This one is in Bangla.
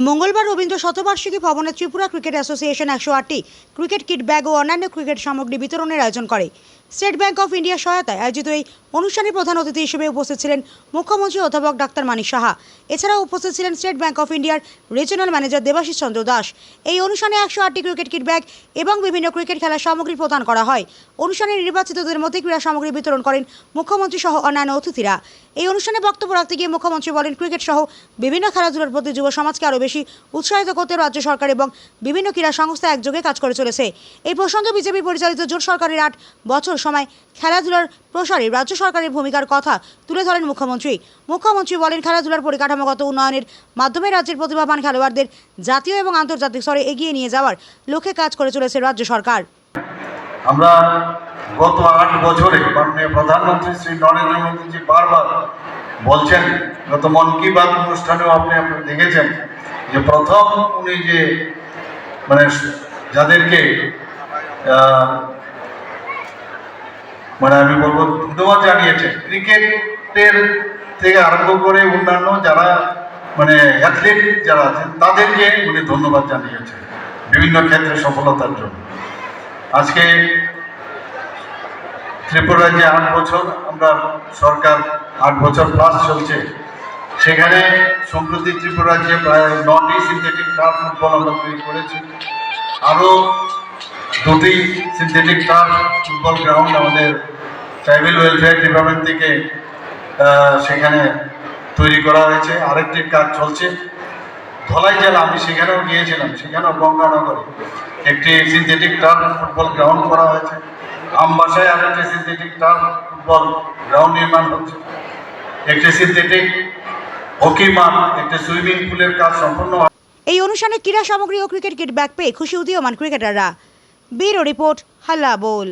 মঙ্গলবার রবীন্দ্র শতবার্ষিকী ভবনে ত্রিপুরা ক্রিকেট অ্যাসোসিয়েশন 108টি ক্রিকেট কিট ব্যাগ ও অন্যান্য ক্রিকেট সামগ্রী বিতরণের আয়োজন করে। স্টেট ব্যাংক অফ ইন্ডিয়ার সহায়তায় আয়োজিত এই অনুষ্ঠানে প্রধান অতিথি হিসেবে উপস্থিত ছিলেন মুখ্যমন্ত্রী অধ্যাপক ডাক্তার মানিক সাহা। এছাড়াও উপস্থিত ছিলেন স্টেট ব্যাংক অফ ইন্ডিয়ার রিজিওনাল ম্যানেজার দেবাশিস চন্দ্র দাস। এই অনুষ্ঠানে 108টি ক্রিকেট কিট ব্যাগ এবং বিভিন্ন ক্রিকেট খেলার সামগ্রী প্রদান করা হয়। অনুষ্ঠানে নির্বাচিতদের মধ্যে ক্রীড়া সামগ্রী বিতরণ করেন মুখ্যমন্ত্রী সহ অন্যান্য অতিথিরা। এই অনুষ্ঠানে বক্তব্য রাখতে গিয়ে মুখ্যমন্ত্রী বলেন, ক্রিকেট সহ বিভিন্ন খেলাধুলার প্রতি যুব সমাজকে আরও বেশি উৎসাহিত করতে রাজ্য সরকার এবং বিভিন্ন ক্রীড়া সংস্থা একযোগে কাজ করে চলেছে। এই প্রসঙ্গে বিজেপি পরিচালিত জোট সরকারের 8 বছর সময় খেলাধুলার প্রসারে রাজ্য সরকারের ভূমিকার কথা তুলে ধরেন মুখ্যমন্ত্রী বলেন, খেলাধুলার পরিকাঠামোগত উন্নয়নের মাধ্যমে রাজ্যের প্রতিভাবান খেলোয়াড়দের জাতীয় এবং আন্তর্জাতিক স্তরে এগিয়ে নিয়ে যাওয়ার লক্ষ্যে কাজ করে চলেছে রাজ্য সরকার। আমরা গত 8 বছরে মাননীয় প্রধানমন্ত্রী শ্রী নরেন্দ্র মোদীজি বারবার বলছেন, গত মন কি বাত অনুষ্ঠানেও আপনি দেখেছেন যে প্রথম উনি যে যাদেরকে আমি বলবো ধন্যবাদ জানিয়েছেন, ক্রিকেটের থেকে আরম্ভ করে অন্যান্য যারা অ্যাথলিট যারা আছেন তাদেরকে উনি ধন্যবাদ জানিয়েছেন বিভিন্ন ক্ষেত্রে সফলতার জন্য। আজকে ত্রিপুরা রাজ্যে 8 বছর আমরা সরকার 8 বছর প্লাস চলছে, সেখানে সম্প্রতি ত্রিপুরা রাজ্যে প্রায় 9টি সিনথেটিক টার্ফ ফুটবল আমরা তৈরি করেছি। আরও 2টি সিনথেটিক টার্ফ ফুটবল গ্রাউন্ড আমাদের ট্রাইবাল ওয়েলফেয়ার ডিপার্টমেন্ট থেকে সেখানে তৈরি করা হয়েছে। আরেকটির কাজ চলছে ধলাই জেলা, আমি সেখানেও গিয়েছিলাম, সেখানেও গঙ্গানগরে একটি সিনথেটিক টার্ফ ফুটবল গ্রাউন্ড করা হয়েছে। আমবাসায় আরেকটি সিনথেটিক টার্ফ ফুটবল গ্রাউন্ড নির্মাণ হচ্ছে। একটি সিনথেটিক হকি মাঠ, একটি সুইমিং পুলের কাজ সম্পূর্ণ। এই অনুষ্ঠানে ক্রীড়া সামগ্রী ও ক্রিকেট কিট ব্যাগ পেয়ে খুশি উদীয়মান ক্রিকেটাররা। ব্যুরো রিপোর্ট, হাল্লা বোল।